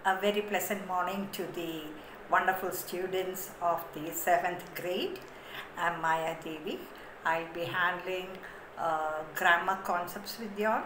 A very pleasant morning to the wonderful students of the 7th grade. I'm Maya Devi. I'll be handling grammar concepts with you all.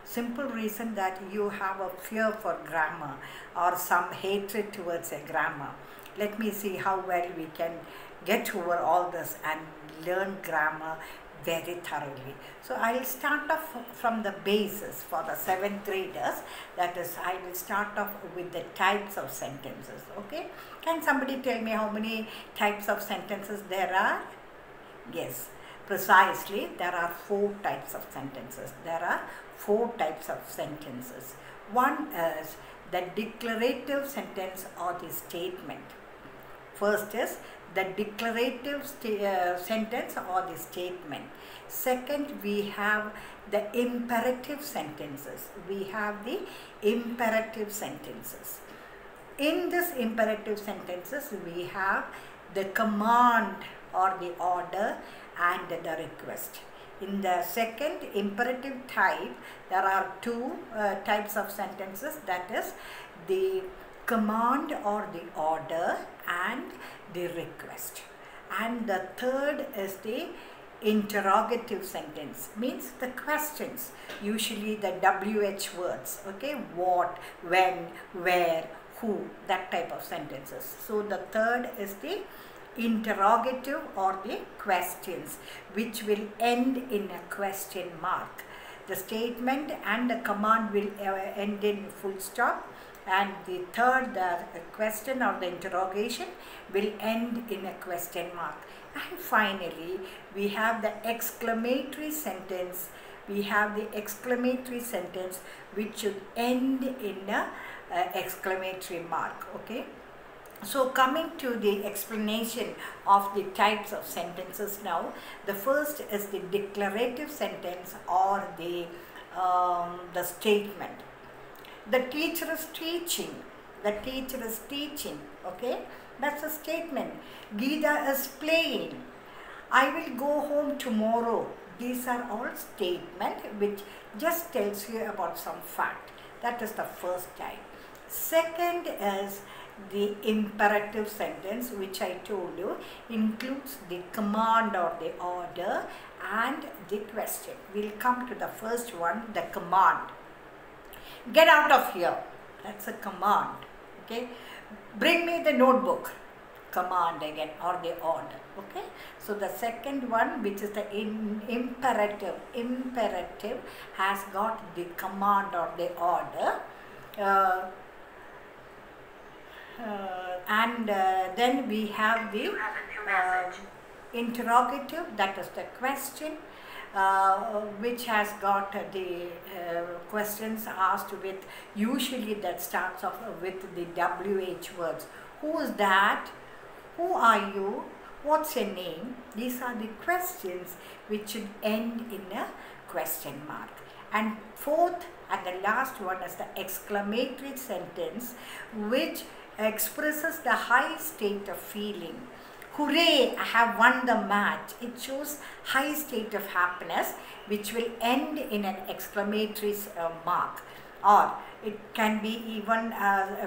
Simple reason that you have a fear for grammar or some hatred towards a grammar. Let me see how well we can get over all this and learn grammar very thoroughly. So I will start off from the basis for the 7th graders. That is, I will start off with the types of sentences. Okay, can somebody tell me how many types of sentences there are? Yes, precisely, there are 4 types of sentences. There are 4 types of sentences. One is the declarative sentence or the statement. First is the declarative sentence or the statement. Second, we have the imperative sentences. We have the imperative sentences. In this imperative sentences, we have the command or the order and the request. In the second imperative type, there are 2 types of sentences, that is the command or the order and the request. And the third is the interrogative sentence, means the questions, usually the WH words, okay, what, when, where, who, that type of sentences. So the third is the interrogative or the questions, which will end in a question mark. The statement and the command will end in full stop, and the third, the question or the interrogation, will end in a question mark. And finally, we have the exclamatory sentence. We have the exclamatory sentence which should end in a exclamatory mark. Okay. So coming to the explanation of the types of sentences now, the first is the declarative sentence or the statement. The teacher is teaching. The teacher is teaching. Okay, that's a statement. Geeta is playing. I will go home tomorrow. These are all statements which just tells you about some fact. That is the first type. Second is the imperative sentence, which I told you includes the command or the order and the question. We'll come to the first one, the command. Get out of here. That's a command. Okay. Bring me the notebook. Command again, or the order. Okay. So the second one, which is the imperative. Imperative has got the command or the order. Then we have the interrogative, that is the question, which has got the questions asked with, usually that starts off with the WH words. Who is that? Who are you? What's your name? These are the questions which should end in a question mark. And fourth and the last one is the exclamatory sentence, which expresses the high state of feeling. Hooray, I have won the match. It shows high state of happiness, which will end in an exclamatory mark. Or it can be even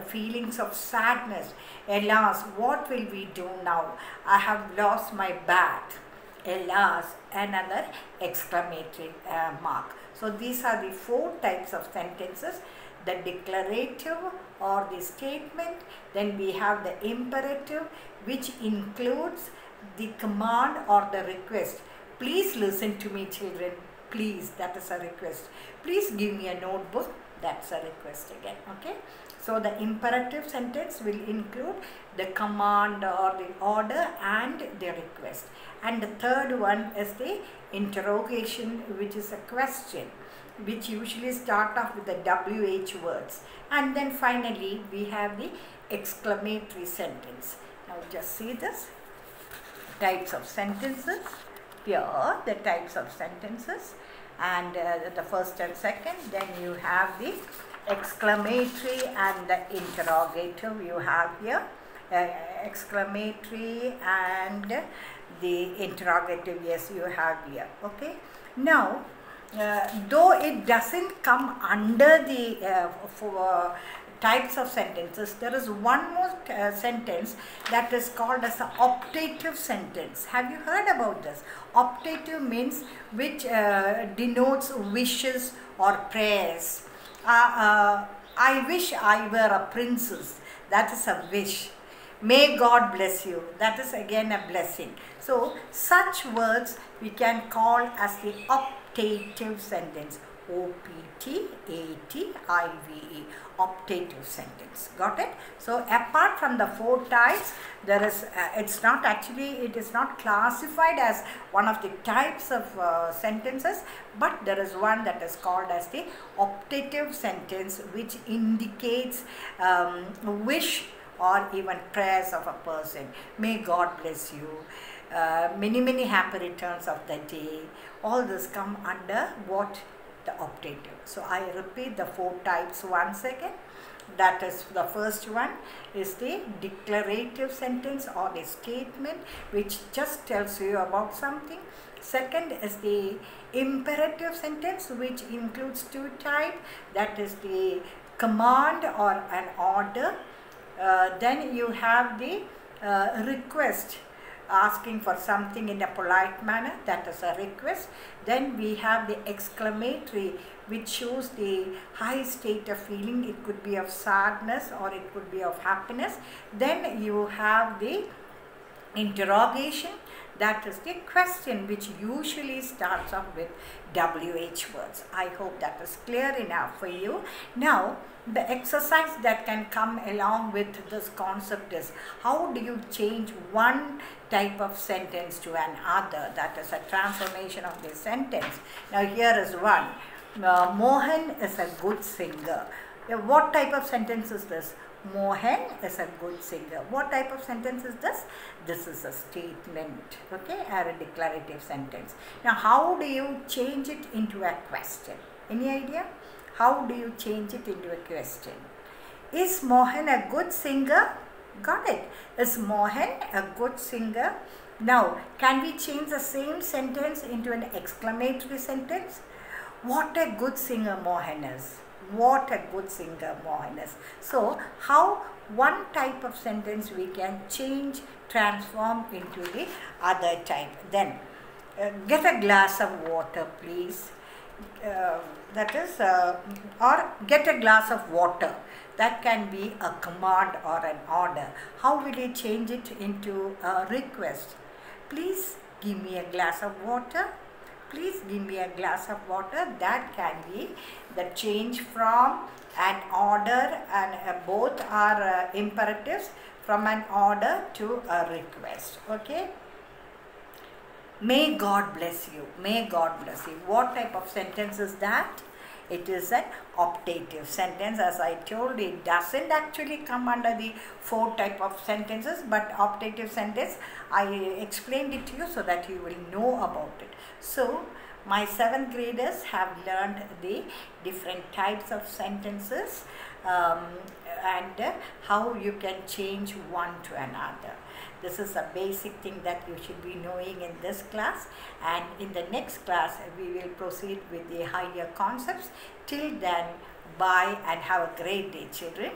feelings of sadness. Alas, what will we do now? I have lost my bag. Alas, another exclamatory mark. So these are the 4 types of sentences. The declarative or the statement, then we have the imperative, which includes the command or the request. Please listen to me, children. Please, that is a request. Please give me a notebook. That's a request again. Okay. So the imperative sentence will include the command or the order and the request. And the third one is the interrogation, which is a question, which usually start off with the WH words. And then finally, we have the exclamatory sentence. Now just see this. Types of sentences. Here are the types of sentences. And the first and second. Then you have the exclamatory and the interrogative you have here. Exclamatory and the interrogative, yes, you have here. Okay. Now, though it doesn't come under the types of sentences, there is one more sentence that is called as the optative sentence. Have you heard about this? Optative means which denotes wishes or prayers. I wish I were a princess. That is a wish. May God bless you. That is again a blessing. So such words we can call as the optative sentence. O-P-T-A-T-I-V-E. Optative sentence. Got it? So apart from the 4 types, there is it is not classified as one of the types of sentences, but there is one that is called as the optative sentence, which indicates wish or even prayers of a person. May God bless you. Many happy returns of the day. All this come under what? The optative. So I repeat the 4 types once again. That is, the first one is the declarative sentence or a statement which just tells you about something. Second is the imperative sentence, which includes 2 types. That is the command or an order. Then you have the request, asking for something in a polite manner. That is a request. Then we have the exclamatory, which shows the high state of feeling. It could be of sadness or it could be of happiness. Then you have the interrogation. That is the question, which usually starts off with WH words. I hope that is clear enough for you. Now, the exercise that can come along with this concept is, how do you change one type of sentence to another? That is a transformation of the sentence. Now, here is one. Mohan is a good singer. What type of sentence is this? Mohan is a good singer. What type of sentence is this? This is a statement, okay, or a declarative sentence. Now, how do you change it into a question? Any idea? How do you change it into a question? Is Mohan a good singer? Got it. Is Mohan a good singer? Now, can we change the same sentence into an exclamatory sentence? What a good singer Mohan is. What a good singer Mohan is. So, how one type of sentence we can change, transform into the other type. Then, get a glass of water, please. That is, or get a glass of water. That can be a command or an order. How will you change it into a request? Please give me a glass of water. Please give me a glass of water. That can be the change from an order, and both are imperatives, from an order to a request. Okay. May God bless you. May God bless you. What type of sentence is that? It is an optative sentence. As I told you, it doesn't actually come under the 4 type of sentences, but optative sentence, I explained it to you so that you will know about it. So, my 7th graders have learned the different types of sentences and how you can change one to another. This is a basic thing that you should be knowing in this class, and in the next class we will proceed with the higher concepts. Till then, bye and have a great day, children.